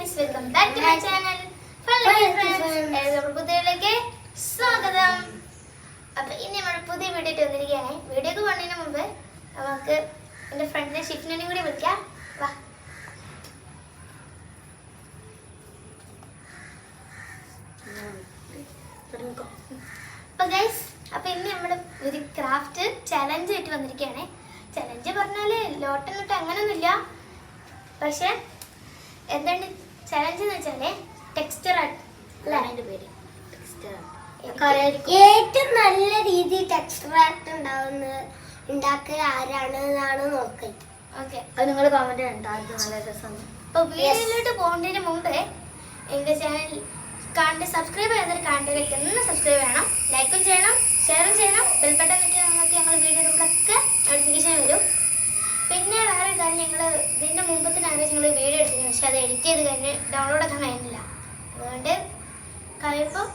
Friends, welcome back to my channel. പുതിയയിലേക്ക് സ്വാഗതം. അപ്പൊ ഇനി നമ്മൾ പുതിയ വീഡിയോ ഇട്ട് വന്നിരിക്കുകയാണ്. വീഡിയോക്ക് പോകുന്നതിന് മുമ്പ് നമുക്ക് എൻ്റെ ഫ്രണ്ടിനെ ഷിഫ്റ്റിനെയും കൂടി വിളിക്കാം. വാ. അപ്പൊ ഗൈസ്, അപ്പൊ ഇന്ന് നമ്മൾ ഒരു ക്രാഫ്റ്റ് ചലഞ്ച് ആയിട്ട് വന്നിരിക്കുകയാണ്. ചലഞ്ച് പറഞ്ഞാല് ലോട്ടൊന്നിട്ട് അങ്ങനൊന്നുമില്ല, പക്ഷെ എന്താണ് ചലഞ്ച് എന്ന് വെച്ചാല് ടെക്സ്ചർ ആർട്ട് അല്ലേ അതിന്റെ പേര്. ഏറ്റവും നല്ല രീതിയിൽ ടെക്സ്ചർ ആർട്ട് ഉണ്ടാക്കുക ആരാണെന്നാണ് നോക്കുക. ഓക്കെ, അത് നിങ്ങൾ കമന്റ് ഉണ്ടാകും. നല്ല രസമാണ്. അപ്പൊ വീഡിയോയിലോട്ട് പോകുന്നതിന് മുമ്പ് എന്റെ ചാനൽ കണ്ട് സബ്സ്ക്രൈബ് ചെയ്താൽ കണ്ടവർക്ക് ഒന്ന് സബ്സ്ക്രൈബ് ചെയ്യണം, ലൈക്കും ചെയ്യണം, ഷെയറും ചെയ്യണം. ബെൽബട്ടൺ നിൽക്കി നമുക്ക് ഞങ്ങൾ വീഡിയോ ഇടുമ്പോഴൊക്കെ നോട്ടിഫിക്കേഷൻ വരും. പിന്നെ വേറെ കാര്യം, ഞങ്ങൾ ഇതിൻ്റെ മുമ്പത്തിനാണ് ഞങ്ങൾ വീഡിയോ എടുത്തിരുന്നത്, പക്ഷെ അത് എഡിറ്റ് ചെയ്ത് കഴിഞ്ഞ് ഡൗൺലോഡ് ആക്കാൻ കഴിയുന്നില്ല. അതുകൊണ്ട് കഴിയുമ്പോൾ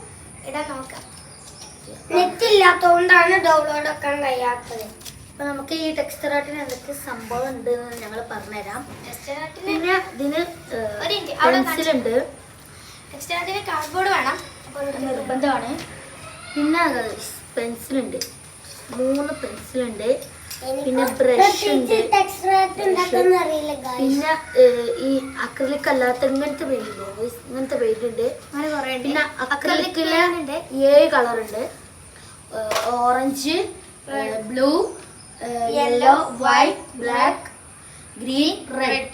ഇടാൻ നോക്കാം. നെറ്റ് ഇല്ലാത്തതുകൊണ്ടാണ് ഡൗൺലോഡ് ആക്കാൻ കഴിയാത്തത്. അപ്പൊ നമുക്ക് ഈ ടെക്സ്ചർ ആർട്ടിന് എന്തൊക്കെ സംഭവം ഉണ്ട് എന്ന് ഞങ്ങൾ പറഞ്ഞുതരാം. ടെക്സ്ചർ ആർട്ടിന് പിന്നെ ഇതിന് പെൻസിലുണ്ട്, ടെക്സ്ചർ ആർട്ടിന് കാർഡ്ബോർഡ് വേണം, അപ്പോൾ നിർബന്ധമാണ്. പിന്നെ പെൻസിലുണ്ട്, 3 പെൻസിലുണ്ട്. പിന്നെ ബ്രഷ് ഉണ്ട്. പിന്നെ ഈ അക്രലിക് അല്ലാത്ത ഇങ്ങനത്തെ പെയിന്റ്, ഇങ്ങനത്തെ പെയിന്റ് ഉണ്ട്. പിന്നെ അക്രലിക്കില് 7 കളർ ഉണ്ട്. Orange, blue, yellow, white, black, green, red.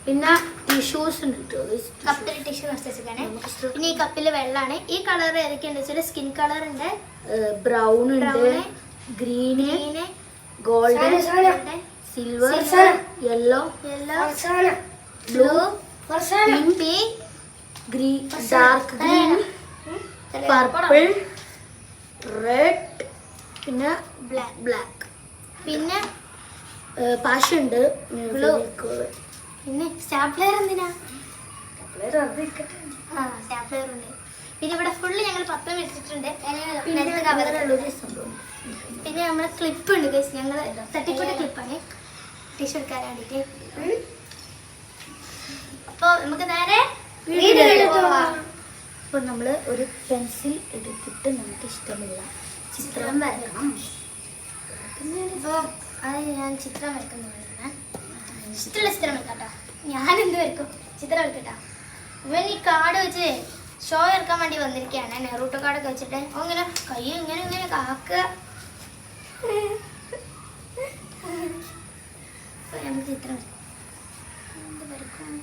പിന്നെ ടിഷ്യൂസ് ഉണ്ട്. കപ്പിൽ ടിഷ്യൂ വെച്ചിരിക്കുകയാണ്. പിന്നെ ഈ കപ്പിൽ വെള്ളമാണ്. ഈ കളർ ഏതൊക്കെയുണ്ട് വെച്ചാൽ സ്കിൻ കളർ ഉണ്ട്, ബ്രൗൺ ഉണ്ട്, green, golden, silver, yellow, blue, pink, green, dark green, purple, red, പിന്നെ ബ്ലാക്ക്. പിന്നെ പാഷുണ്ട്, ബ്ലൂ. പിന്നെ സ്റ്റാപ്ലർ എന്തിനാ? സ്റ്റാപ്ലർ ഉണ്ട്. പിന്നെ ഇവിടെ ഫുള്ള് ഞങ്ങൾ പത്രം വെച്ചിട്ടുണ്ട്. പിന്നെ നമ്മളെ ക്ലിപ്പ് ഉണ്ട് ഗൈസ്, ഞങ്ങൾ തട്ടിക്കൂട്ട ക്ലിപ്പാണ് ടിഷ്യൂ എടുക്കാൻ വേണ്ടിയിട്ട്. അപ്പോൾ നമുക്ക് നേരെ അപ്പോൾ നമ്മൾ ഒരു പെൻസിൽ എടുത്തിട്ട് നമുക്ക് ഇഷ്ടമുള്ള ചിത്രം വരക്കണം. ഇപ്പോൾ അത് ഞാൻ ചിത്രം വരക്കുന്നത് ഇഷ്ടമുള്ള ചിത്രം വരക്കാട്ടോ. ഞാനെന്ത് വരക്കും? ചിത്രം വരക്കട്ടോ. ഇവൻ ഈ കാർഡ് വെച്ച് ഷോ ഇറക്കാൻ വേണ്ടി വന്നിരിക്കുകയാണ്. നെറൂട്ടോ കാർഡൊക്കെ വെച്ചിട്ട് അങ്ങനെ കൈ ഇങ്ങനെ ഇങ്ങനെ കാക്കുക. നമുക്ക് ചിത്രം എന്ത് വരക്കും?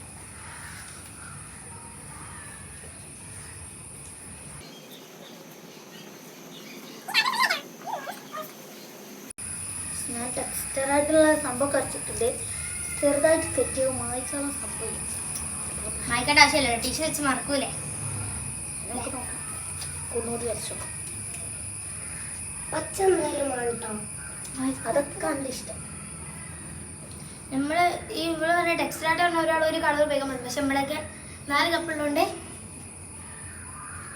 ഞാൻ ടെക്സ്റ്ററായിട്ടുള്ള സംഭവം കളിച്ചിട്ടുണ്ട്. ചെറുതായിട്ട് തെറ്റിയോ മായ്ച്ചാലും സംഭവം മായ്ക്കേണ്ട ആവശ്യമില്ല, ടീച്ചർ വെച്ച് മറക്കൂലേ. നമുക്ക് നോക്കാം. ഒന്നുകൂടി വരച്ചോ. പച്ച കേട്ടോ, അതൊക്കെ നല്ല ഇഷ്ടം. നമ്മൾ ഈ ഇവിടെ പറഞ്ഞ ടെക്സ്റ്ററായിട്ട് പറഞ്ഞ ഒരാൾ ഒരു കളർ ഉപയോഗിക്കാൻ പറ്റും, പക്ഷെ നമ്മളൊക്കെ 4 കപ്പുള്ളതുകൊണ്ട്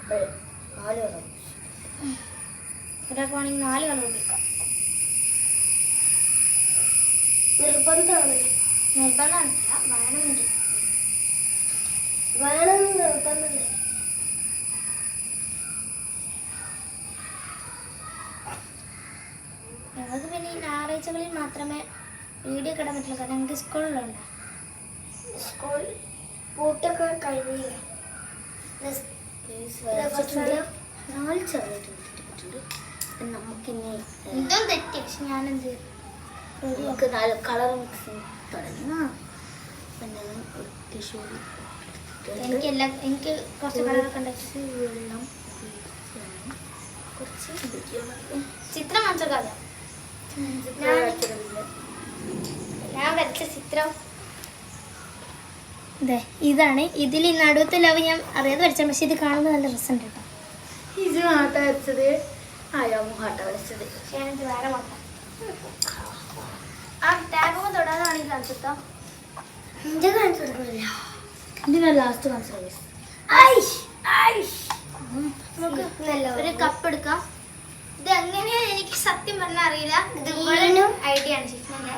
4 കളർ ഒരാൾക്ക് വേണമെങ്കിൽ 4 കളർ ഉപയോഗിക്കാം. നിർബന്ധമാണ്. നിർബന്ധമാണില്ല, വേണമെങ്കിൽ വേണമെന്ന് നിർബന്ധമില്ല. ഞങ്ങൾക്ക് പിന്നെ ഈ ഞായറാഴ്ചകളിൽ മാത്രമേ വീഡിയോ കിടാൻ പറ്റുള്ളൂ, കാരണം ഞങ്ങൾക്ക് സ്കൂളിലുണ്ട്. സ്കൂൾ പൂട്ടൊക്കെ കഴിഞ്ഞില്ല. 4 ചെറുതായിട്ട് ഇട്ടിട്ടുണ്ട്. നമുക്കിനി ഇതും തെറ്റി, പക്ഷെ ഞാനെന്ത് നമുക്ക് 4 കളർ മിക്സ് തുടങ്ങി. പിന്നെ ഒരു ടിഷ്യൂ എനിക്ക് കുറച്ച് കളറൊക്കെ ഉണ്ട്. വെള്ളം, കുറച്ച് ചിത്രം മനസ്സിലാക്കാം. ഞാൻ വരച്ച ചിത്രം ഇതാണ്. ഇതിൽ നടുവത്തെ ലവ് ഞാൻ അറിയാതെ വരച്ച, പക്ഷെ ഇത് കാണുമ്പോൾ നല്ല രസമുണ്ട് കേട്ടോ. ഇത് ആട്ട വരച്ചത്, ആട്ട വരച്ചത്. ഞാനിത് വേറെ നോക്കാം. ആ ടാഗൊക്കെ തൊടാതെ വേണമെങ്കിൽ കാണിച്ചോ. എന്റെ കാണിച്ചു കൊടുക്കുന്നില്ല. ഇതിനാ ലാസ്റ്റ് കാണിച്ചത്. നമുക്ക് ഒരു കപ്പ് എടുക്കാം. ഇത് എങ്ങനെയാ എനിക്ക് സത്യം പറഞ്ഞാൽ അറിയില്ല. ഇത് ഐഡിയ ആണ് ഷിഫ്റ്റിന്റെ.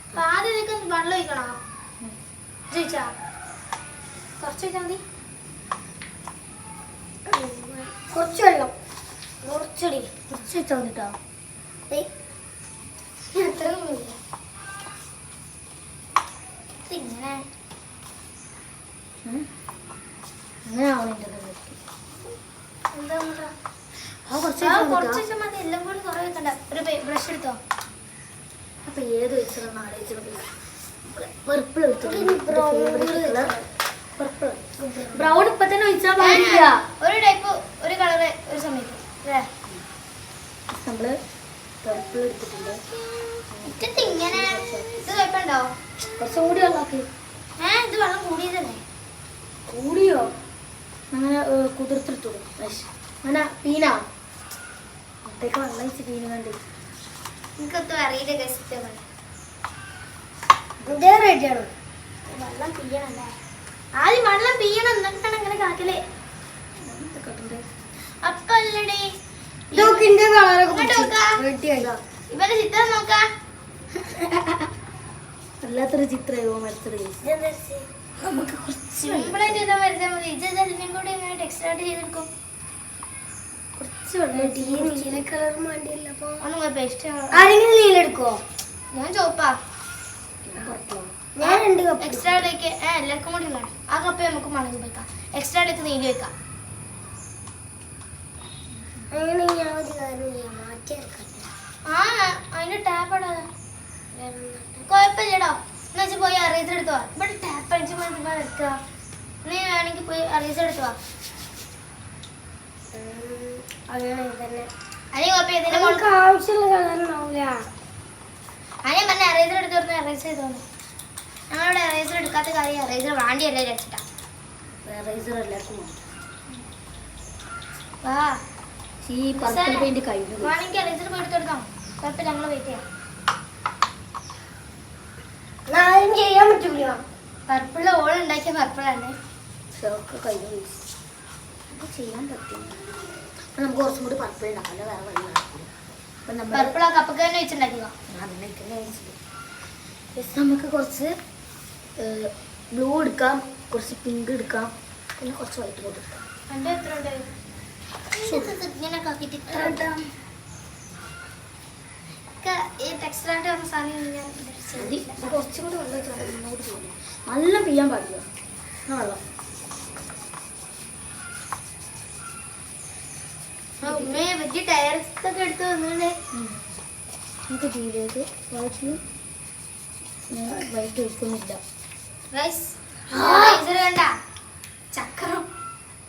അപ്പൊ ആദ്യം വെള്ളം ഒഴിക്കണോ? ചോദിച്ചാ കുറച്ച് വെച്ചാൽ മതി. കുറച്ച് വെള്ളം കുറച്ചടി കുറച്ച് വെച്ചാൽ മതിട്ടോ. അത്രയൊന്നുമില്ല. ഇങ്ങനെ അങ്ങനെ ആവണില്ല. എന്താ നമ്മള് ആ കുറച്ച് കുറച്ച് വെച്ചാൽ മതി. എല്ലാം കൂടി കുറേ വെക്കണ്ട. ഒരു ബ്രഷ് എടുത്തോ. അപ്പൊ ഏത് വെച്ചാണ് ആലോചിച്ചത്? പർപ്പിൾ ബ്രൗൺ ഇപ്പൊ തന്നെ ഒഴിച്ചാൽ പാടില്ല. ഒരു ടൈപ്പ് ഒരു കളറ് ഒരു സമയത്ത് അല്ലേ? നമ്മള് പർപ്പിൾ എടുത്തിട്ടുണ്ട്. ഇട്ടിട്ട് ഇങ്ങനെ ഇത് കുഴപ്പമുണ്ടോ? കുറച്ചും കൂടി വെള്ളാക്കി. ഇത് വെള്ളം കൂടിയതല്ലേ? കൂടിയോ? അങ്ങനെ കുതിർത്തെടുത്തു. അങ്ങനെ പീന അത്തേക്ക് വെള്ളം വെച്ച് പീന കണ്ട് എനിക്കൊന്നും അറിയില്ല. ഗസ്റ്റ് ഇതേ റെഡിയാണ്. വെള്ളം പിയ്യണല്ലേ? ആദ്യം വെള്ളം പിയ്യണം, എന്നിട്ടാണ് അങ്ങനെ കാക്കല്. അപ്പൊ അല്ലടേ ഇതൊക്കെ കളറൊക്കെ ഇങ്ങോട്ട് നോക്കാ. റെഡിയായി. ഇവന്റെ ചിത്രം നോക്കാ. വല്ലാത്തൊരു ചിത്രയോ മത്സരം. നമുക്ക് സിമ്പിളായിട്ട് ചെയ്താൽ വരച്ചാൽ മതി. ഇത് ഇതെല്ലാം കൂടി ഇങ്ങനെ ടെക്സ്റ്റായിട്ട് ചെയ്തെടുക്കും. കുറച്ച് വെള്ളം നീല കളർ വേണ്ടിയില്ല. അപ്പൊ ഒന്നും പേസ്റ്റ് ആരെങ്കിലും നീലെടുക്കോ? ഞാൻ ചോപ്പാ. ഞാൻ 2 കപ്പ് എക്സ്ട്രായിലേക്ക് എല്ലാവർക്കും കൂടി വേണം. ആ കപ്പ് നമുക്ക് മണങ്ങി വെക്കാം. എക്സ്ട്രായിലേക്ക് നീല് വെക്കാം. അങ്ങനെ ഞാൻ ഒരു കാര്യം ചെയ്യാം, മാറ്റിയെടുക്കട്ടെ. അതിന്റെ ടാപ്പ് ഇടാതെ കുഴപ്പമില്ലടോ. എന്ന് വെച്ചാൽ പോയി അറീസർ എടുത്തു. ഇവിടെ ടാപ്പ് അടിച്ച് എടുക്കുക. നീ വേണമെങ്കിൽ പോയി അറീസർ എടുത്തു. അങ്ങനെ തന്നെ അതിന് കുഴപ്പമില്ല. നമുക്ക് ആവശ്യമുള്ള കളറുണ്ടാവില്ല. അതിനെ പറഞ്ഞ അറീസർ എടുത്ത് പറഞ്ഞ അറീസർ ചെയ്തോളൂ. ഞങ്ങളുടെ അറീസർ എടുക്കാത്ത കാര്യം അറീസർ വേണ്ടിയല്ലേ രക്ഷിട്ടാ. റൈസർ എല്ലാവർക്കും വാ ഈ പർപ്പിൾ പെയിന്റ് കഴിഞ്ഞു. വേണമെങ്കിൽ അറീസർ പോയി എടുത്തെടുക്കാം. കുഴപ്പമില്ല, ഞങ്ങൾ വെയിറ്റ് ചെയ്യാം. ആരും ചെയ്യാൻ പറ്റൂല. പർപ്പിള് ഓൾ ഉണ്ടാക്കിയ പർപ്പിളാണ്. ഷോക്ക് കഴിഞ്ഞു. അത് ചെയ്യാൻ പറ്റില്ല. അപ്പൊ നമുക്ക് കുറച്ചും കൂടി പർപ്പിൾ ഉണ്ടാക്കാം. അല്ല വേറെ വഴി നടക്കില്ല. അപ്പൊ നമ്മൾ പർപ്പിൾ ആ കപ്പൊക്കെ തന്നെ വെച്ചിട്ടുണ്ടാക്കിയോ? നമുക്ക് കുറച്ച് ബ്ലൂ എടുക്കാം, കുറച്ച് പിങ്ക് എടുക്കാം, പിന്നെ കുറച്ച് വൈറ്റ് ബോർഡ് എടുക്കാം. എൻ്റെ എത്ര ഉണ്ട്? ഇങ്ങനെ ആക്കിയിട്ട് ഇത്ര ഇട്ടാം. ഈ ടെക്സ്റ്റായിട്ട് വന്ന സാധനം ഞാൻ മതി. കുറച്ചും കൂടി വെള്ളം വെച്ചാൽ മുന്നോട്ട് പോകുന്നു. നല്ല പിയ്യാൻ പാടില്ല. ആ വെള്ളം ഉമ്മയെ വലിയ ടയർസ് ഒക്കെ എടുത്ത് വന്നിട്ട് നമുക്ക് ജീരക വൈറ്റിലും വൈറ്റ് ഒഴിക്കുന്നില്ല. കണ്ട ചക്രം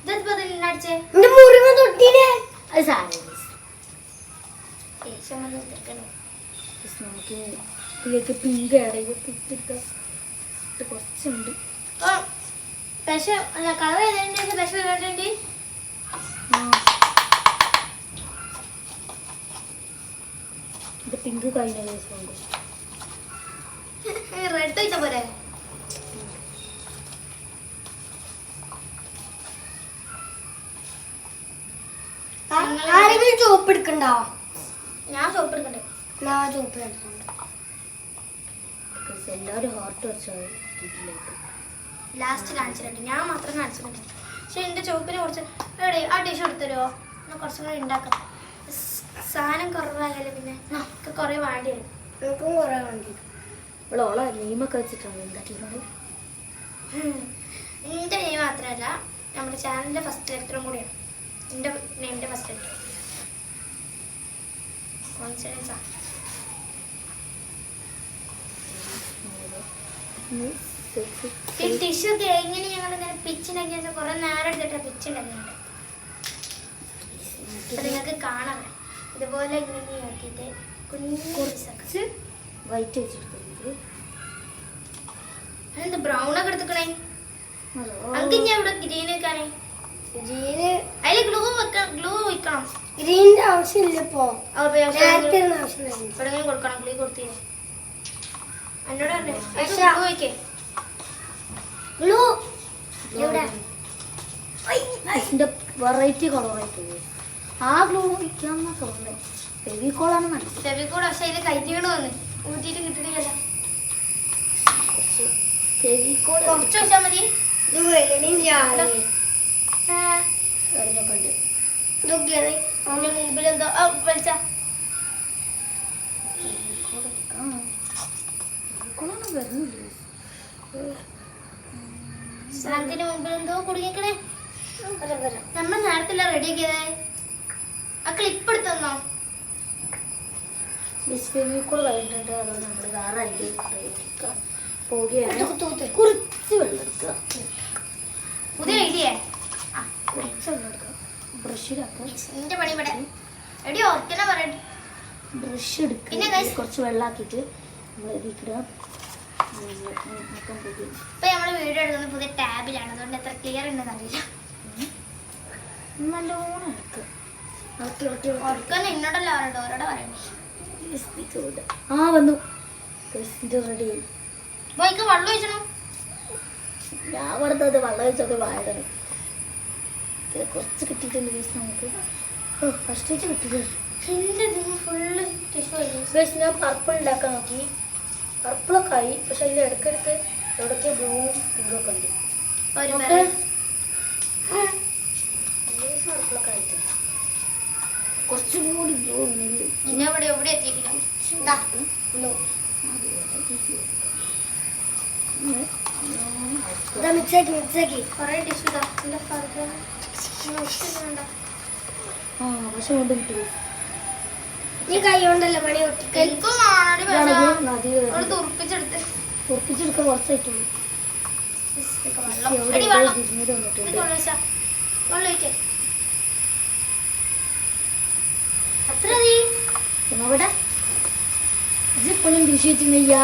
ഇതിപ്പോ അടിച്ചേ. എന്റെ മുറിവ് തൊട്ടിനെ അത് സാധനം നമുക്ക് ഇതിലേക്ക് പിങ്ക് ആഡ് ചെയ്ത് കുറച്ചുണ്ട്. പക്ഷെ കളർ ചെയ്തതിന്റെ പക്ഷെ വേണ്ടി ഇത് പിങ്ക് കഴിഞ്ഞ ദിവസമുണ്ട്. റെഡ് വെച്ച പോലെ ആരെങ്കിലും ചോപ്പ് എടുക്കണ്ടോ? ഞാൻ സോപ്പ് എടുക്കണ്ടേ? ഞാൻ ചോപ്പ് എടുക്കണ്ട. എല്ലാവരും ഹാർട്ട് വെച്ചാൽ ഇതിലേക്ക് ലാസ്റ്റ് കാണിച്ചിട്ടുണ്ട്. ഞാൻ മാത്രം കാണിച്ചിട്ടുണ്ട്. പക്ഷെ എൻ്റെ ചോപ്പിന് കുറച്ച് എവിടെ ആ ടിഷ്യൂ എടുത്തരുമോ? എന്നാൽ കുറച്ചും കൂടി ഉണ്ടാക്കാം. സാധനം കുറവായാലും പിന്നെ നമുക്ക് കുറേ വേണ്ടി വരും. എനിക്കും കുറെ വേണ്ടി. ഇവിടെ ഓളെ നെയ്മൊക്കെ വെച്ചിട്ടാണ് ഉണ്ടാക്കിയത്. എൻ്റെ നെയിം മാത്രമല്ല, നമ്മുടെ ചാനലിൻ്റെ ഫസ്റ്റ് ലെറ്ററും കൂടിയാണ്. എൻ്റെ നെയിമിൻ്റെ ഫസ്റ്റ് ലെറ്റർ കോൺഫിഡൻസാ. ഈ ടിഷ്യൂ ഒക്കെ എങ്ങനെ ഞങ്ങളിങ്ങനെ പിച്ചുണ്ടാക്കി വെച്ചാൽ കുറേ നേരം എടുത്തിട്ടാണ് പിച്ചുണ്ടാക്കിയിട്ടുണ്ട്. അപ്പം നിങ്ങൾക്ക് കാണാം. ഇതുപോലെ ഇങ്ങനെ ആക്കിയിട്ട് കുഞ്ഞു കുറച്ച് വൈറ്റ് വെച്ചിട്ടുണ്ട്. അതെന്ത് ബ്രൗൺ ഒക്കെ എടുത്തുക്കണേ? നമുക്ക് ഞാൻ ഇവിടെ ഗ്രീൻ വെക്കാനേ. ജീര് അതിൽ ഗ്ലൂ വെക്കണം. ഗ്ലൂ വെക്കണം. ഗ്രീനിന്റെ ആവശ്യമില്ല ഇപ്പൊ. ഇവിടെ ആവശ്യമില്ല. കൊടുക്കണം. ഗ്ലൂ കൊടുത്തില്ലേ എന്നോട് തന്നെ പക്ഷേ- ഗ്ലൂ വയ്ക്കേ. ഗ്ലൂ എവിടെ? അതിന്റെ വെറൈറ്റി കളറായിട്ട് ആ ഗ്ലൂ വയ്ക്കാമെന്നാ തോന്നുന്നത്. ഫെവിക്കോളാണ് നല്ലത്. ഫെവിക്കോൾ പക്ഷേ അതിൽ കയറ്റിക്കൊണ്ട് വന്ന് ഊറ്റിയിട്ട് കിട്ടുന്നില്ല. ചെവിക്കോട് കുറച്ച് വെച്ചാൽ മതി. ഇത് വരണില്ല എറിഞ്ഞൊക്കെ ഉണ്ട്. ഇതൊക്കെയാണ് അവന്റെ മുമ്പിൽ എന്തോ വലിച്ച ചെവിക്കോളൊന്നും വരുന്നില്ല. സാധനത്തിന് മുമ്പിൽ എന്തോ കുടുങ്ങിക്കണേ. വരാം വരാം. നമ്മൾ നേരത്തെ റെഡി ആക്കിയതേ. ആ ക്ലിപ്പ് എടുത്തന്നോ? ചെവിക്കോട് കഴിഞ്ഞിട്ടുണ്ട്. അതുകൊണ്ട് നമ്മൾ വേറെ ഐഡിയ പോവുകയാണ്. തൂത്ത് കുറച്ച് വെള്ളം എടുക്കുക. പുതിയ ഐഡിയ. കുറച്ച് വെള്ളം എടുക്കുക. ബ്രഷിലാക്കുക. എന്റെ പണി ഇവിടെ എടി ഓർക്കനെ പറയട്ടെ. ബ്രഷ് പിന്നെ എടുക്കുക. guys, കുറച്ച് വെള്ളമാക്കിയിട്ട് നമ്മൾ ഇതിക്കിടുക. ഇപ്പൊ നമ്മള് വീഡിയോ എടുക്കുന്നത് പുതിയ ടാബിലാണ്. അതുകൊണ്ട് എത്ര ക്ലിയർ ഉണ്ടെന്ന് അറിയില്ല. നല്ലോണം എടുക്കുക. ഓർക്കനെ എന്നോടല്ല പറയട്ടോ, ഓരോടെ പറയണ്ടേ. ആ വന്നു. റെഡി. ബോയ്ക്ക് വെള്ളം ഒഴിച്ചണോ? ഞാൻ കൊടുത്തത് വെള്ളം ഒഴിച്ചത് വാഴയാണ്. കുറച്ച് കിട്ടിയിട്ടുണ്ട് ഗൈസ് നമുക്ക്. ഫസ്റ്റ് കിട്ടിയിട്ടുണ്ട്. എന്റെ ഇതിന് ഫുള്ള് ടിഷ്യൂ ആയി. ഗൈസ് ഞാൻ പർപ്പിൾ ഉണ്ടാക്കാൻ നോക്കി. പർപ്പിളൊക്കെ ആയി. പക്ഷെ അതിൽ ഇടയ്ക്കിടയ്ക്ക് എവിടൊക്കെ ബ്ലൂവും പിങ്കൊക്കെ ഉണ്ട്. ഒരു പർപ്പിളൊക്കെ ആയിട്ട് കുറച്ചും കൂടി ബ്ലൂ ഉണ്ട്. പിന്നെ ഇവിടെ എവിടെ എത്തിയിട്ടില്ല. ഇതാ, ഇതാ മിക്സാക്കി കൊറേ ടിഷ്യൂ ഇതാ. എന്റെ പർദ്ദ ആ പക്ഷെ കൊണ്ട് കിട്ടി. നീ കൈ കൊണ്ടല്ല പണി ഒട്ടിക്കൽ. എനിക്കും കാണാടി നദി തുറപ്പിച്ചെടുത്ത് ഉറപ്പിച്ചെടുക്കാൻ കുറച്ചായിട്ടുള്ളൂ. അടി വെള്ളം ഇരുന്നൂറ് വന്നിട്ടുണ്ട്. വെള്ളം ഒഴിക്കേ. അത്ര മതി. അവിടെ ഇപ്പോഴും കൃഷി വെച്ചിട്ടുണ്ടെയ്യ.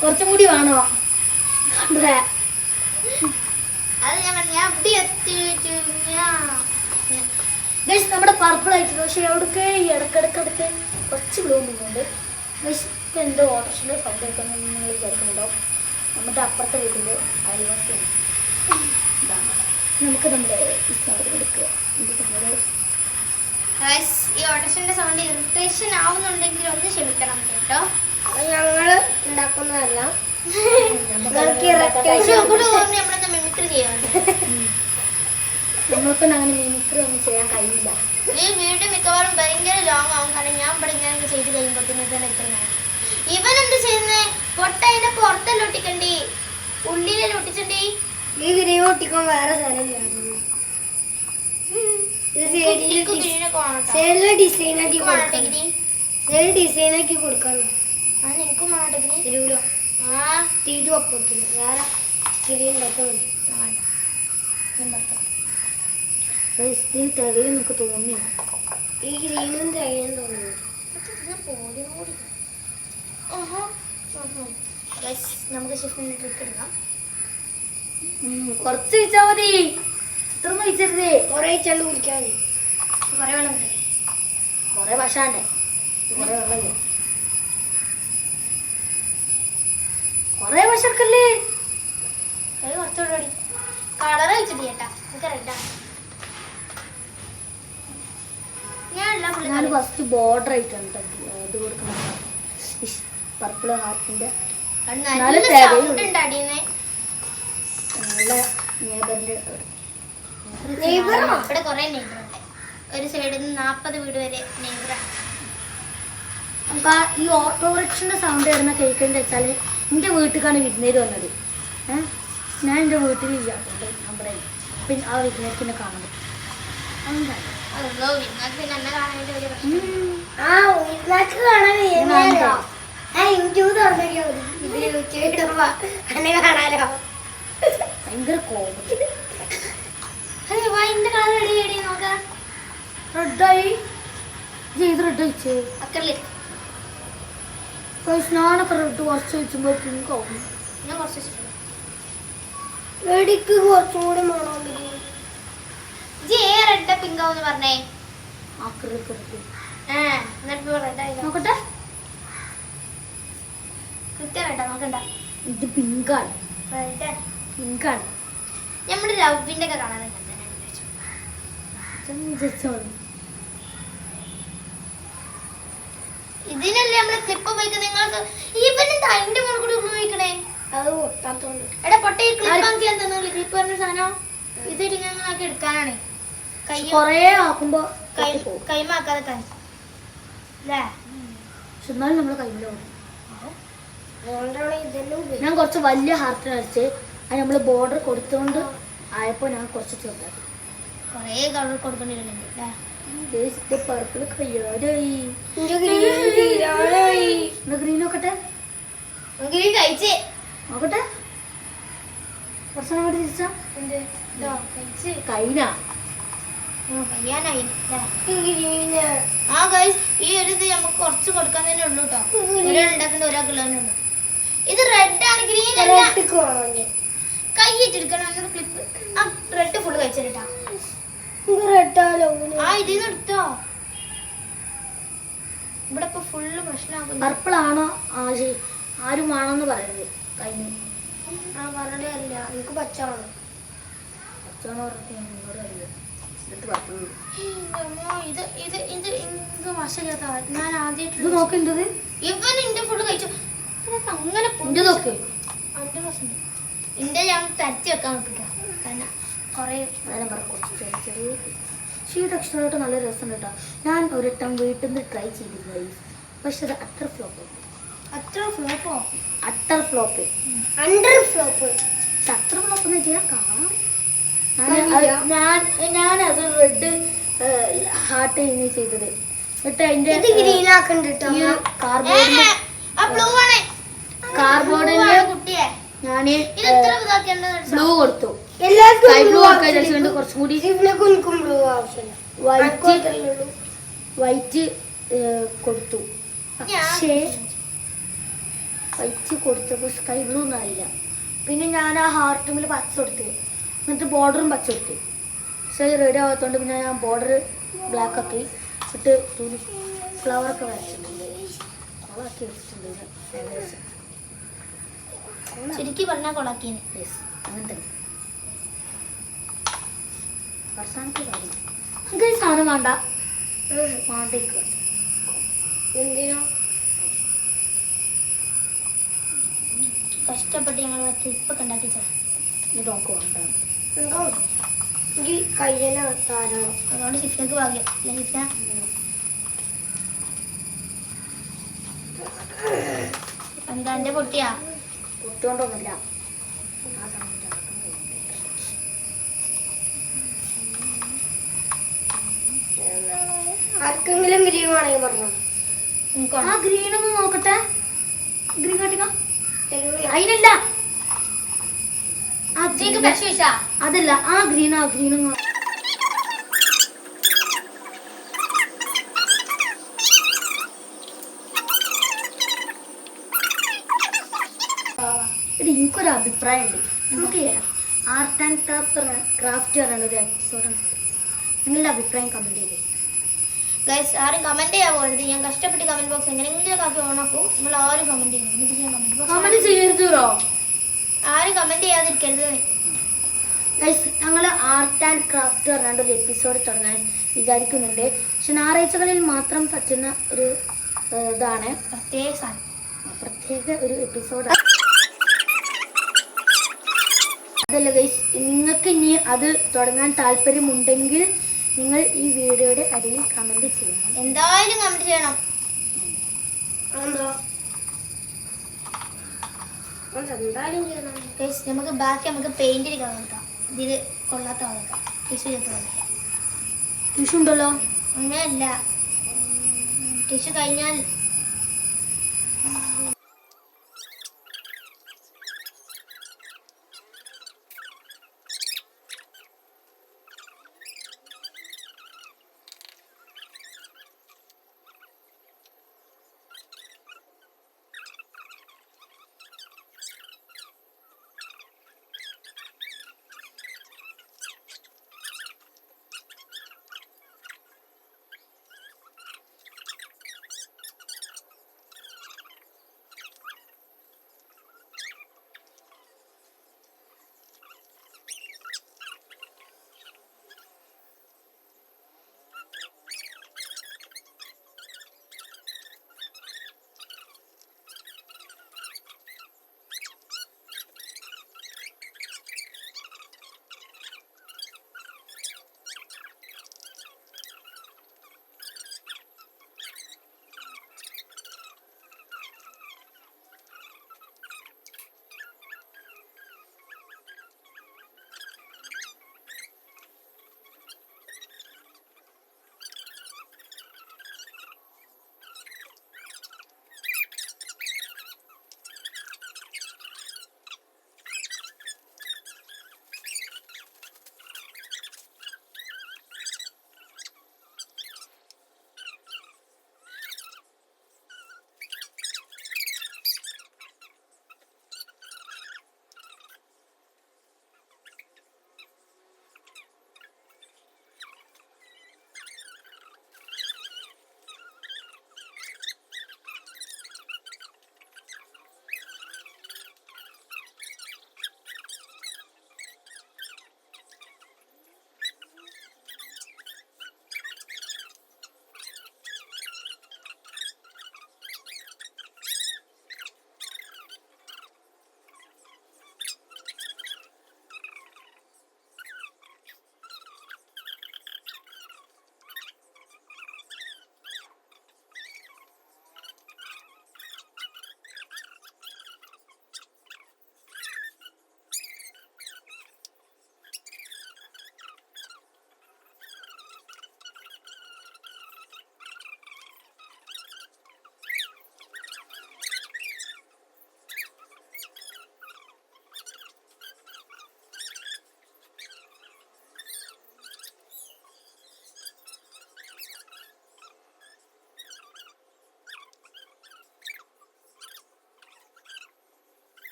കുറച്ചും കൂടി വേണോ? കണ്ടേ അത് ഞാൻ ഇവിടെ എത്തിയിട്ട് ഗൈസ് നമ്മുടെ പർപ്പിൾ ആയിട്ടുണ്ട്. പക്ഷെ എവിടേക്ക് ഇടക്കിടക്കിടക്ക് കുറച്ച് ബ്ലൂ നിന്നുണ്ട്. ഗൈസ് ഇപ്പം എന്തോ ഓട്ടോറിക്ഷൻ്റെ സൗണ്ട് കേൾക്കുന്ന നിങ്ങൾ വിചാരിക്കുന്നുണ്ടാവും. നമ്മുടെ അപ്പുറത്തെ വീട്ടിൽ അയൽവാസിയാണ്. ഇതാണ് നമുക്ക് നമ്മുടെ ഈ സാധനം എടുക്കുക. ഇത് നമ്മുടെ ഈ ഓട്ടോഷന്റെ സൗണ്ട് ഇറിറ്റേഷൻ ആവുന്നുണ്ടെങ്കിൽ ഒന്ന് ക്ഷമിക്കണം കേട്ടോ. ഞങ്ങള് ഉണ്ടാക്കുന്നതല്ല. നമ്മളെന്താ മിമിക്രി ചെയ്യാറുണ്ട്. നമ്മൾക്കൊന്നും അങ്ങനെ മിമിക്രി ഒന്നും ചെയ്യാൻ കഴിയില്ല. ഈ വീഡിയോ മിക്കവാറും ഭയങ്കര ലോങ് ആവും. കാരണം ഞാൻ ഇവിടെ ഇങ്ങനെ ചെയ്ത് കഴിയുമ്പോഴത്തേന് ഇതന്നെ എത്ര നേരം. ഇവൻ എന്ത് ചെയ്യുന്നേ? പൊട്ട അതിന്റെ പുറത്തല്ല ഒട്ടിക്കണ്ടി, ഉള്ളിലല്ല ഒട്ടിച്ചണ്ടി. ഈ ഗ്രീവ് ഒട്ടിക്കാൻ വേറെ സ്ഥലമില്ല. സൈഡില് ഡിസൈൻ ആക്കി സൈഡിൽ ഡിസൈൻ ആക്കി കൊടുക്കാനോ എനിക്കും വേണം. തരൂലോ ആ തീരും അപ്പത്തിന് വേറെ സ്ക്രീൻ മതി. ഇതിന് തികയും എനിക്ക് തോന്നി. ഈ ഗ്രീനും തയ്യാൻ തോന്നുന്നു. നമുക്ക് ഷിഫ്റ്റിന്റെ ട്രിക്ക് എടുക്കാം. കുറച്ച് കഴിച്ചാൽ മതി. ഇത്ര കഴിച്ചരുതേ. കുറെ ചണ്ട് കുടിക്കാൻ മതി. കുറെ വെള്ളം ഉണ്ട്. കുറെ ഭക്ഷണ്ടേ. കുറെ വെള്ളല്ലേ. കുറെ ഭക്ഷണക്കല്ലേ. അത് കുറച്ചുകൂടി കളർ വെച്ചിട്ട് ചേട്ടാ. എനിക്ക് റെഡാണ്. ഞാൻ ഫസ്റ്റ് ബോർഡർ ആയിട്ടാണ് ഇത് കൊടുക്കുന്നത്. പർപ്പിൾ ഹാർട്ടിന്റെ നല്ല സൗണ്ട് ഉണ്ട് അടിയുന്നേ. നല്ല നേബറിന്റെ ഇവിടെ കുറെ നെയ്ബറുണ്ട്. ഒരു സൈഡിൽ നിന്ന് 40 വീട് വരെ നെയ്ബറാണ്. നമുക്ക് ഈ ഓട്ടോറിക്ഷന്റെ സൗണ്ട് വരുന്ന കേൾക്കുന്നത് വെച്ചാൽ എൻ്റെ വീട്ടിലേക്കാണ് വിരുന്നേര് വന്നത്. ഞാൻ എൻ്റെ വീട്ടിൽ ഇല്ലാത്തത് നമ്മുടെ പിന്നെ ആ വിരുന്നേരത്തിനെ കാണുന്നത്. അതോ പിന്നെ എന്നെ കാണാനായിട്ട് വലിയ പ്രശ്നം. ആ ഉയർന്നാക്ക് കാണാൻ യൂട്യൂബ് തുറന്നൊക്കെ മതി. യൂട്യൂബ് ഇടുമ്പോ എന്നെ കാണാലോ. ഭയങ്കര കോപം. എന്റെ കളർ റെഡി റെഡി നോക്കാം. റെഡായി. ചെയ്ത് റെഡ് വെച്ച് അക്കറിലേക്ക് ഞാനൊക്കെ റെഡ് കുറച്ച് വെച്ചുമ്പോൾ പിങ്ക് ആവും. ഞാൻ കുറച്ച് വെച്ചിട്ടുണ്ട്. വെടിക്ക് കുറച്ചും കൂടി വേണോ? റെഡ് പിങ്ക് ആവുന്ന് പറഞ്ഞേ. ആക്കറിലേക്ക് എന്നിട്ട് റെഡ് ആയി നോക്കട്ടെ. കൃത്യം റെഡാ നോക്കണ്ട. ഇത് പിങ്കാണ്. റെഡ് പിങ്കാണ്. നമ്മുടെ ലവിന്റെ ഒക്കെ കാണാൻ ഇതിനല്ലേ നമ്മള് ക്ലിപ്പ് ഉപയോഗിക്കുന്നത്. നിങ്ങൾക്ക് ഇവനെന്താ അതിന്റെ മുകളിൽ കൂടി ഉപയോഗിക്കണേ? അത് ഒട്ടാത്തോണ്ട്. എടാ പൊട്ട ഈ ക്ലിപ്പ് ആക്കി എന്താ ക്ലിപ്പ് പറഞ്ഞ സാധനം ഇത് ഇങ്ങനെ എടുക്കാനാണ് കൈ കൊറേ ആക്കുമ്പോ കൈമാക്കാതെ അല്ലേ? പക്ഷെ എന്നാലും നമ്മള് കയ്യിലാവും. അതുകൊണ്ടാണ് ഇതെല്ലാം ഉപയോഗിക്കുന്നത്. ഞാൻ കുറച്ച് വലിയ ഹാർട്ട് അടിച്ച് അത് നമ്മള് ബോർഡർ കൊടുത്തുകൊണ്ട് ആയപ്പോ ഞാൻ കുറച്ച് ചെറുതാക്കി. കൊറേ കളർ കൊടുക്കേണ്ടിട്ടുണ്ട് അല്ലേ? പർപ്പിൾ കയ്യാറായി. തീരാനായി. ഗ്രീൻ നോക്കട്ടെ നമുക്ക് കഴിച്ചേ നോക്കട്ടെ കുറച്ച് അങ്ങോട്ട് തിരിച്ചാ എന്ത് കഴിച്ച് കൈന കഴിയാനായി ഗ്രീന്. ആ ഗൈസ് ഈ ഒരു ഇത് നമുക്ക് കുറച്ച് കൊടുക്കാൻ തന്നെ ഉള്ളൂ കേട്ടോ. ഒരാളുണ്ടാക്കേണ്ട ഒരാൾക്കുള്ള തന്നെ ഉള്ളൂ. ഇത് റെഡ് ആണ് ഗ്രീൻ അല്ല. റെഡ് കോണോണ്ട്. കൈ ഇട്ടെടുക്കണം അങ്ങനെ ക്ലിപ്പ്. ആ റെഡ് ഫുള്ള് കഴിച്ചിട്ടാ. റെഡ് ആലോ. ആ ഇതിന്ന് എടുത്തോ. ഇവിടെ ഇപ്പൊ ഫുള്ള് പ്രശ്നമാകുന്നു. പർപ്പിൾ ആണോ ആരും ആണോന്ന് പറയരുത്. കഴിഞ്ഞു ആ പറഞ്ഞിട്ട് അറിയില്ല. എനിക്ക് പച്ചാണ്. പച്ചാണോ പറഞ്ഞോട് അറിയാം. എന്നിട്ട് പർപ്പിൾ ഇത് ഇത് ഇത് ഇത് മോശമില്ലാത്ത ഞാൻ ഇത് ആദ്യമായിട്ട് നോക്കേണ്ടത് ഇവൻ ഇന്റെ ഫുള്ള് കഴിച്ചു. ഇതൊക്കെ അങ്ങനെ എന്റെ നോക്ക്. 100% ഇന്റെ ഞാൻ തരത്തി വെക്കാൻ നോക്കില്ല. കാരണം കൊറേ അതെല്ലാം പറ കുറച്ച് ചെറിയ ചെറിയ പക്ഷേ ഈ ടെക്സ്റ്ററായിട്ട് നല്ല രസം കേട്ടോ. ഞാൻ ഒരിട്ടം വീട്ടിൽ നിന്ന് ട്രൈ ചെയ്തിരുന്നു പക്ഷെ അത് അട്ടർ ഫ്ലോപ്പ് അത്ര ഫ്ലോപ്പോ utter flop under flop. Utter flop എന്ന് വെച്ചാൽ കാണാം. ഞാനത് റെഡ് ഹാർട്ട് ഇനി ചെയ്തത് എന്നിട്ട് അതിന്റെ ഇത് ഗ്രീൻ ആക്കണ്ടിട്ടോ. ഈ കാർബോർഡിന്റെ ആ ബ്ലൂ ആണ് കാർബോർഡിന്റെ കുട്ടിയെ ഞാന് ഇത് എത്ര ഇതാക്കേണ്ടത് ബ്ലൂ കൊടുത്തു. എല്ലാവർക്കും സ്കൈ ബ്ലൂ ഒക്കെ വെച്ചുകൊണ്ട് കുറച്ചും കൂടി എനിക്കും ബ്ലൂ ആവശ്യമില്ല. വൈറ്റ് കൊടുത്തു. പക്ഷേ വൈറ്റ് കൊടുത്തപ്പോൾ സ്കൈ ബ്ലൂ ഒന്നും ആയില്ല. പിന്നെ ഞാൻ ആ ഹാർട്ടുമിൽ പച്ച കൊടുത്ത് എന്നിട്ട് ബോർഡറും പച്ച കൊടുത്ത്. പക്ഷേ റെഡി ആവാത്തതുകൊണ്ട് പിന്നെ ഞാൻ ബോർഡർ ബ്ലാക്ക് ആക്കി എന്നിട്ട് തുണി ഫ്ലവറൊക്കെ വരച്ചിട്ടുണ്ട്. കൊളാക്കി വെച്ചിട്ടുണ്ട് ഏകദേശം. ശരിക്കും പറഞ്ഞാൽ കൊളാക്കിയാണ്. യെസ് അങ്ങനെ തന്നെ അവസാനത്തെ കാര്യം നമുക്ക് ഈ സാധനം വേണ്ട വേണ്ടേക്ക് എന്തിനോ കഷ്ടപ്പെട്ട് ഞങ്ങൾ ട്രിപ്പൊക്കെ ഉണ്ടാക്കി ഇത് നമുക്ക് വേണ്ട. എനിക്ക് കയ്യന താരണം. അതുകൊണ്ട് ഷിഫ്നക്ക് ഭാഗ്യം അല്ലേ ഷിഫ്ന? എന്താ എന്റെ പൊട്ടിയാ പൊട്ടുകൊണ്ടൊന്നുമില്ല ആ സമയത്ത് ആർക്കെങ്കിലും ഗ്രീൻ വേണമെങ്കിൽ പറഞ്ഞു. ആ ഗ്രീൻ ഒന്ന് നോക്കട്ടെ. ഗ്രീൻ കാട്ടിക്കോ. അതിനല്ല ആ എനിക്ക് വിഷം വെച്ചാ അതല്ല ആ ഗ്രീൻ എനിക്കൊരു അഭിപ്രായം ഉണ്ട്. നമുക്ക് ആർട്ട് ആൻഡ് ക്രാഫ്റ്റ് പറയുന്ന ഒരു എപ്പിസോഡ് നിങ്ങളുടെ അഭിപ്രായം കമന്റ് ചെയ്തേ. ഗൈസ് ആരും കമന്റ് ചെയ്യാൻ പോകരുത്. ഞാൻ കഷ്ടപ്പെട്ട് കമന്റ് ബോക്സ് എങ്ങനെയെങ്കിലും ആക്കി ഓണാക്കും. നിങ്ങൾ ആരും കമന്റ് ചെയ്യണം. എന്നിട്ട് ഞാൻ കമന്റ് ബോക്സ് കമന്റ് ചെയ്യരുതോ. ആരും കമന്റ് ചെയ്യാതിരിക്കരുത്. ഗൈസ് ഞങ്ങൾ ആർട്ട് ആൻഡ് ക്രാഫ്റ്റ് പറഞ്ഞാണ്ട് ഒരു എപ്പിസോഡ് തുടങ്ങാൻ വിചാരിക്കുന്നുണ്ട്. പക്ഷെ ഞായറാഴ്ചകളിൽ മാത്രം പറ്റുന്ന ഒരു ഇതാണ് പ്രത്യേക ഒരു എപ്പിസോഡാണ്. അതല്ല ഗൈസ് നിങ്ങൾക്ക് ഇനി അത് തുടങ്ങാൻ താല്പര്യമുണ്ടെങ്കിൽ നിങ്ങൾ ഈ വീഡിയോയുടെ അടിയിൽ കമന്റ് ചെയ്യണം. എന്തായാലും കമന്റ് ചെയ്യണം. എന്തായാലും ചെയ്യണം. ഗൈസ് നമുക്ക് ബാക്കി നമുക്ക് പെയിന്റ് അടിക്കാൻ നോക്കാം. ഇതിൽ കൊള്ളാത്ത ആളൊക്കെ ടിഷ്യൂ ചേർത്ത് കളയാം. ടിഷ്യൂ ഉണ്ടല്ലോ. അങ്ങനെയല്ല ടിഷ്യൂ കഴിഞ്ഞാൽ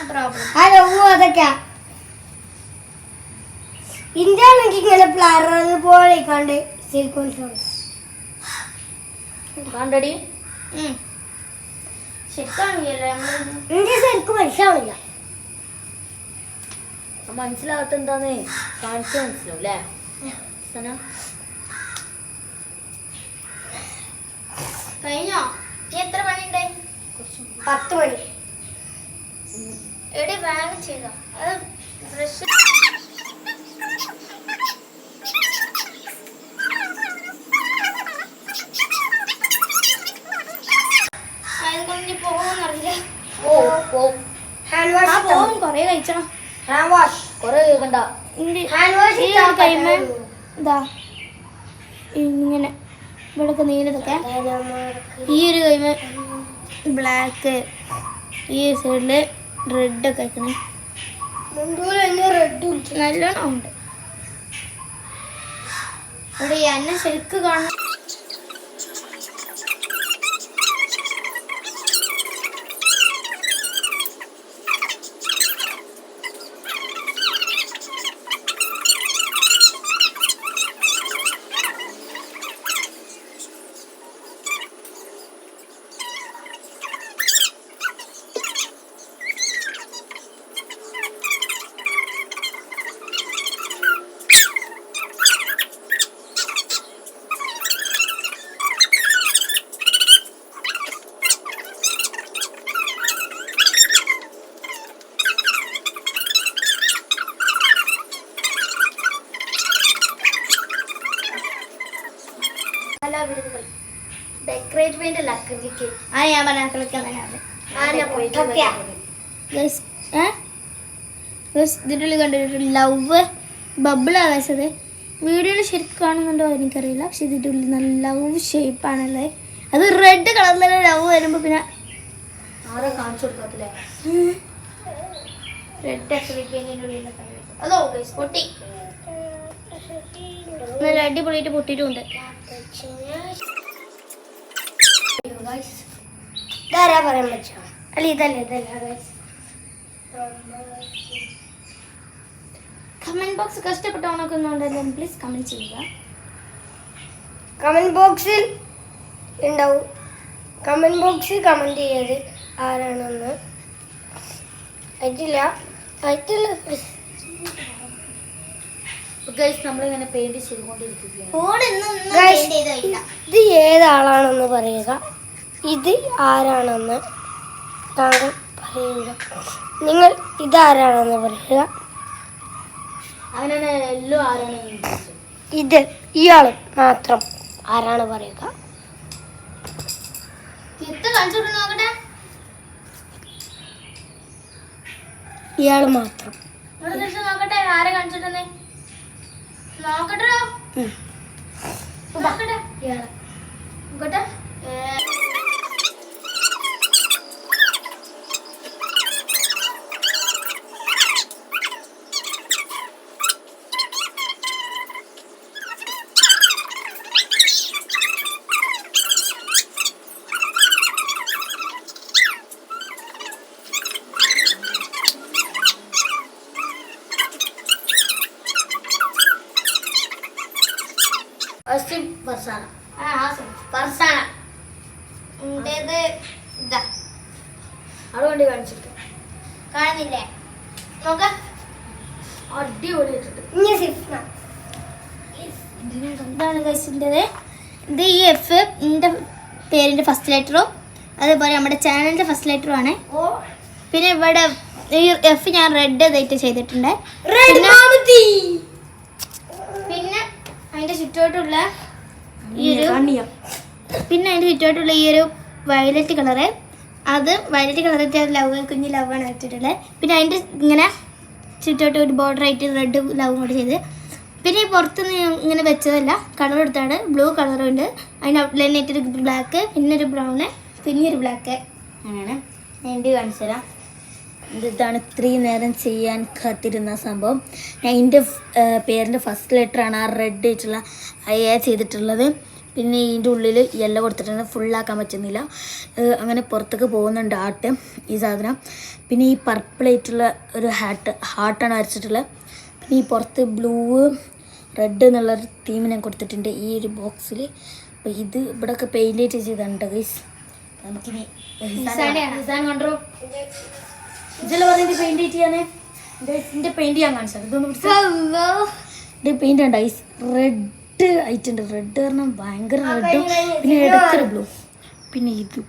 പ്രോബ്ലം. ആ ലവ് അതൊക്കെയാ. ഇന്ത്യ ആണെങ്കിൽ ഇങ്ങനെ പ്ലാറത് പോലെ കണ്ട് സിലിക്കോൺ കണ്ടടി ശരിക്കാണെങ്കിലേ ഇന്ത്യ ശരിക്കും മനസ്സിലാവില്ല. മനസ്സിലാവാത്ത എന്താന്ന് കാണിച്ചു മനസ്സിലാവും അല്ലേ? കഴിഞ്ഞോ? നീ എത്ര പണിയുണ്ട്? 10 മണി. എവിടെ വേഗം ചെയ്തോ. അത് ബ്രഷ് അതുകൊണ്ട് പോകുമെന്നറിയില്ല. ഹാൻഡ് വാഷ് പോകും. കൊറേ കഴിച്ചോ. ഹാൻഡ് വാഷ് കൊറേ കേൾക്കണ്ട. ഹാൻഡ് വാഷ് ഈ ഒരു കൈമ ഇതാ ഇങ്ങനെ ഇവിടെയൊക്കെ നീലതൊക്കെ, ഈ ഒരു കൈമ ബ്ലാക്ക്, ഈ സൈഡില് റെഡ് ഒക്കെ വെക്കണേ. നല്ലോണം ഉണ്ട് ഇവിടെ. എന്നെ ശരിക്ക് കാണണം. ഡെക്കറേറ്റ് പെയിന്റ് അല്ല, അക്രിലിക്. ആ ഞാൻ പറഞ്ഞ അക്രിലിക് ഇതിൻ്റെ ഉള്ളിൽ കണ്ടിട്ട് ലവ് ബബിളാണ് വെച്ചത്. വീഡിയോയിൽ ശരിക്കും കാണുന്നുണ്ടോ എനിക്കറിയില്ല, പക്ഷെ ഇതിൻ്റെ ഉള്ളിൽ നല്ല ലവ് ഷേപ്പാണുള്ളത്. അത് റെഡ് കളറിലുള്ള ലവ് വരുമ്പോൾ പിന്നെ ആരെ കാണിച്ചു കൊടുക്കത്തില്ലേ? റെഡ് അക്രിലിക് പെയിന്റിൻ്റെ ഉള്ളിലൊക്കെ അതോ പൊട്ടി. നല്ല അടിപൊളിയായിട്ട് പൊട്ടിയിട്ടുണ്ട്. ഇതാരാ പറയാൻ പറ്റുമോ? അല്ല ഇതല്ല. കമന്റ് ബോക്സ് കഷ്ടപ്പെട്ടവണൊക്കെ പ്ലീസ് കമന്റ് ചെയ്യുക. കമന്റ് ബോക്സിൽ ഉണ്ടാവും. കമന്റ് ബോക്സിൽ കമന്റ് ചെയ്യത് ആരാണെന്ന് ആയിട്ടില്ല. നമ്മളിങ്ങനെ പെയിന്റ് ചെയ്തുകൊണ്ടിരിക്കുകയാണ്. Guys, ഇത് ഏതാളാണെന്ന് പറയുക. ഇത് ആരാണെന്ന് താങ്കൾ പറയുക. നിങ്ങൾ ഇതാരാണെന്ന് പറയുക. അങ്ങനെ എല്ലാം ആരാണ്? ഇത് ഇയാൾ മാത്രം ആരാണ് പറയുക. നോക്കട്ടെ. ഇയാൾ മാത്രം. നോക്കട്ടെ ആരെ കാണിച്ചിട്ടെന്നേ നോക്കട്ടോ. നോക്കട്ടെ ഇയാളെ നോക്കട്ടെ. ഫർസാന. ഫർസാന. ഇന്റേത് ഇതാ. അവിടെ വേണ്ടി കാണിച്ചിട്ട് കാണുന്നില്ലേ? നോക്ക. അടിപൊളിയായിട്ടുണ്ട്. ഇനി സിഫ്ന. ഇതാണ് ഗൈസിൻ്റെത്. ഇത് ഈ എഫ് എൻ്റെ പേരിൻ്റെ ഫസ്റ്റ് ലെറ്ററും അതേപോലെ നമ്മുടെ ചാനലിൻ്റെ ഫസ്റ്റ് ലെറ്ററും ആണ്. പിന്നെ ഇവിടെ ഈ എഫ് ഞാൻ റെഡ് ഇതായിട്ട് ചെയ്തിട്ടുണ്ട്. പിന്നെ അതിൻ്റെ ചുറ്റോട്ടുള്ള ഈ ഒരു ഈ ഒരു വയലറ്റ് കളറ്, അത് വയലറ്റ് കളറിട്ട് ലവ് കുഞ്ഞ് ലവാണ് വെച്ചിട്ടുള്ളത്. പിന്നെ അതിൻ്റെ ഇങ്ങനെ ചുറ്റോട്ട് ഒരു ബോർഡർ ആയിട്ട് റെഡ് ലവും കൂടെ ചെയ്ത്. പിന്നെ ഈ പുറത്തുനിന്ന് ഇങ്ങനെ വെച്ചതല്ല, കളർ എടുത്താണ്. ബ്ലൂ കളറുണ്ട്, അതിന് ഔട്ട്ലൈൻ ആയിട്ടൊരു ബ്ലാക്ക്, പിന്നെ ഒരു ബ്രൗണ്, പിന്നെ ഒരു ബ്ലാക്ക്. അങ്ങനെയാണ്. എൻ്റെ കാണിച്ചു തരാം. ഇതാണ് ഇത്രയും നേരം ചെയ്യാൻ കാത്തിരുന്ന സംഭവം. ഞാൻ എൻ്റെ പേരിൻ്റെ ഫസ്റ്റ് ലെറ്ററാണ് ആ റെഡ് ആയിട്ടുള്ള ഐ ചെയ്തിട്ടുള്ളത്. പിന്നെ ഇതിൻ്റെ ഉള്ളിൽ യെല്ലോ കൊടുത്തിട്ടുണ്ട്, ഫുള്ളാക്കാൻ പറ്റുന്നില്ല. അങ്ങനെ പുറത്തേക്ക് പോകുന്നുണ്ട് ആട്ട് ഈ സാധനം. പിന്നെ ഈ പർപ്പിളായിട്ടുള്ള ഒരു ഹാർട്ടാണ് വരച്ചിട്ടുള്ളത്. പിന്നെ ഈ പുറത്ത് ബ്ലൂ റെഡ് എന്നുള്ളൊരു തീം ഞാൻ കൊടുത്തിട്ടുണ്ട് ഈ ഒരു ബോക്സിൽ. അപ്പോൾ ഇത് ഇവിടെയൊക്കെ പെയിൻറ്റ് ചെയ്തിട്ടുണ്ട് ഗൈസ്. നമുക്കിനി ഡിസൈൻ കണ്ടോ ഇതെല്ലാം പറഞ്ഞിട്ട് പെയിൻറ്റ് ചെയ്യാനേ ഇതിൻ്റെ പെയിൻറ്റ് ചെയ്യാൻ കാണിച്ചത്. ഇതൊന്നും ഇത് പെയിൻറ്റ് ഉണ്ട് ഗൈസ്. റെഡ് ആയിട്ടുണ്ട്. റെഡ് കാരണം ഭയങ്കര റെഡും പിന്നെ ഇടയ്ക്കൊരു ബ്ലൂ. പിന്നെ ഇത്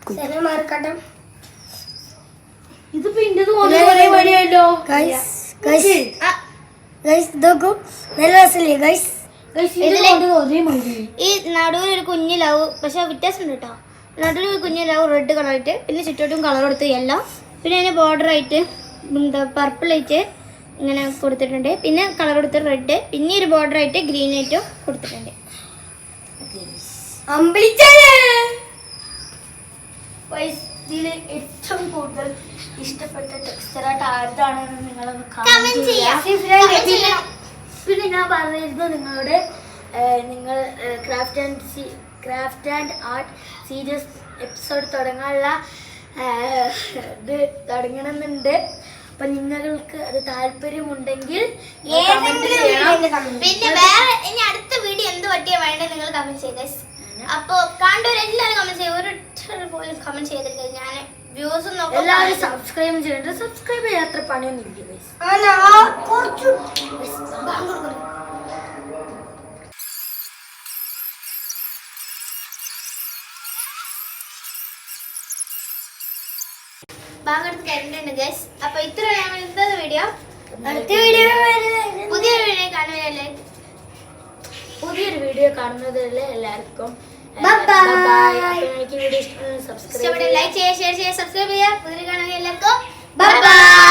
ഇതിപ്പോ ഇന്റത് ഒരേ വഴിയല്ലോ. ഈ നടുവിൽ ഒരു കുഞ്ഞു ലവ്, പക്ഷെ വ്യത്യാസം ഉണ്ട് കേട്ടോ. നടുവിൽ ഒരു കുഞ്ഞു ലവ് റെഡ് കളറായിട്ട്, പിന്നെ ചുറ്റോട്ടും കളർ കൊടുത്ത് യെല്ലോ, പിന്നെ അതിന് ബോർഡർ ആയിട്ട് എന്താ പർപ്പിൾ ആയിട്ട് ഇങ്ങനെ കൊടുത്തിട്ടുണ്ട്. പിന്നെ കളർ കൊടുത്ത് റെഡ്, പിന്നെ ഒരു ബോർഡർ ആയിട്ട് ഗ്രീൻ ആയിട്ടും കൊടുത്തിട്ടുണ്ട്. ഇതില് ഏറ്റവും കൂടുതൽ ഇഷ്ടപ്പെട്ട ടെക്സ്ചറായിട്ട് ആരുതാണെന്ന് നിങ്ങളൊന്ന് Comment കമന്റ് ചെയ്യാം. ചെയ്യാം. പിന്നെ ഞാൻ പറഞ്ഞിരുന്നു നിങ്ങളുടെ നിങ്ങൾ craft and art series episode തുടങ്ങാനുള്ള ഇത് തുടങ്ങണമെന്നുണ്ട്. അപ്പൊ നിങ്ങൾക്ക് അത് താല്പര്യമുണ്ടെങ്കിൽ പിന്നെ വേറെ ഇനി അടുത്ത വീഡിയോ എന്ത് പറ്റിയാ വേണ്ടത് നിങ്ങൾ കമന്റ് ചെയ്യുക. അപ്പൊ കണ്ടവരെല്ലാവരും കമന്റ് ചെയ്യും. ഒരു പോലും കമന്റ് ചെയ്തിട്ട് ഞാൻ വ്യൂസും നോക്കാം. എല്ലാവരും സബ്സ്ക്രൈബ് ചെയ്യേണ്ടത്. സബ്സ്ക്രൈബ് ചെയ്യാത്ര പണിയൊന്നും ഇല്ല. ഭാഗത്ത് കണ്ടിട്ടുണ്ട് ഗൈസ്. അപ്പൊ ഇത്രയാണ് ഇന്നത്തെ വീഡിയോ. അടുത്ത വീഡിയോ പുതിയൊരു വീഡിയോ കാണുകയല്ലേ. പുതിയൊരു വീഡിയോ കാണുന്നതിൽ എല്ലാവർക്കും ഇഷ്ടപ്പെട്ട ലൈക്ക് ചെയ്യുക, ഷെയർ ചെയ്യുക, സബ്സ്ക്രൈബ് ചെയ്യുക. പുതിയ കാണുക എല്ലാവർക്കും ബൈ ബൈ.